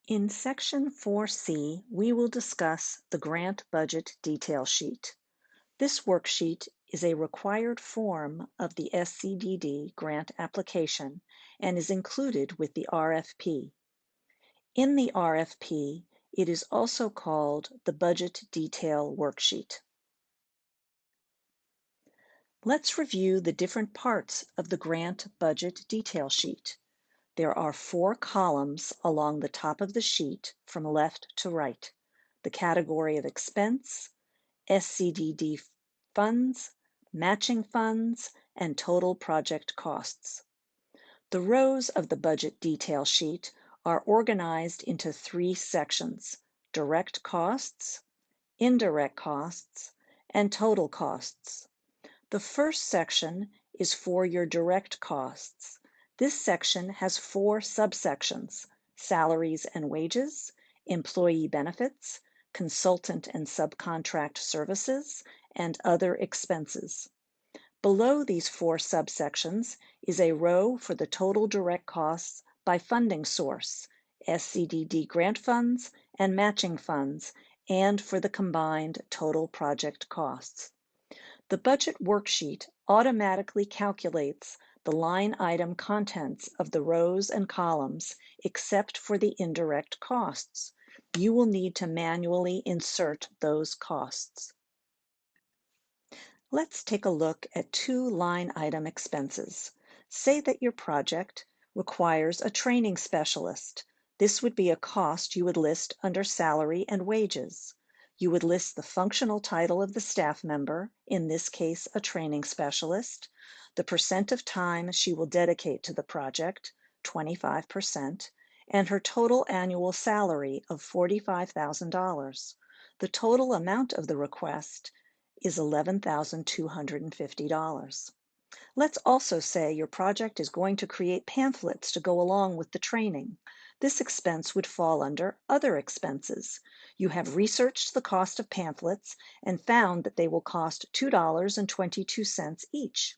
In Section 4C, we will discuss the Grant Budget Detail Sheet. This worksheet is a required form of the SCDD grant application and is included with the RFP. In the RFP, it is also called the Budget Detail Worksheet. Let's review the different parts of the Grant Budget Detail Sheet. There are 4 columns along the top of the sheet from left to right: the category of expense, SCDD funds, matching funds, and total project costs. The rows of the budget detail sheet are organized into 3 sections: direct costs, indirect costs, and total costs. The first section is for your direct costs. This section has 4 subsections: salaries and wages, employee benefits, consultant and subcontract services, and other expenses. Below these 4 subsections is a row for the total direct costs by funding source, SCDD grant funds and matching funds, and for the combined total project costs. The budget worksheet automatically calculates the line item contents of the rows and columns except for the indirect costs. You will need to manually insert those costs. Let's take a look at 2 line item expenses. Say that your project requires a training specialist. This would be a cost you would list under salary and wages. You would list the functional title of the staff member, in this case a training specialist, the percent of time she will dedicate to the project, 25%, and her total annual salary of $45,000. The total amount of the request is $11,250. Let's also say your project is going to create pamphlets to go along with the training. This expense would fall under other expenses. You have researched the cost of pamphlets and found that they will cost $2.22 each.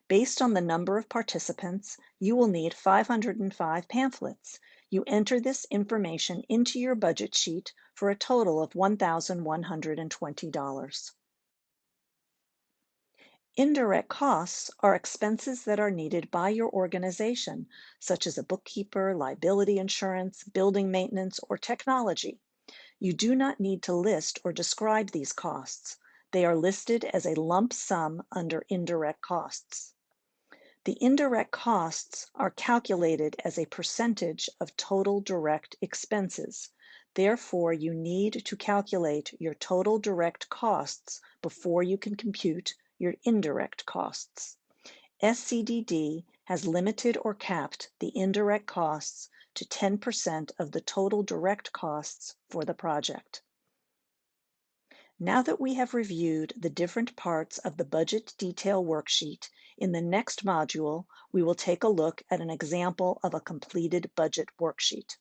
Based on the number of participants, you will need 505 pamphlets. You enter this information into your budget sheet for a total of $1,120. Indirect costs are expenses that are needed by your organization, such as a bookkeeper, liability insurance, building maintenance, or technology. You do not need to list or describe these costs. They are listed as a lump sum under indirect costs. The indirect costs are calculated as a percentage of total direct expenses. Therefore, you need to calculate your total direct costs before you can compute your indirect costs. SCDD has limited or capped the indirect costs to 10% of the total direct costs for the project. Now that we have reviewed the different parts of the budget detail worksheet, in the next module, we will take a look at an example of a completed budget worksheet.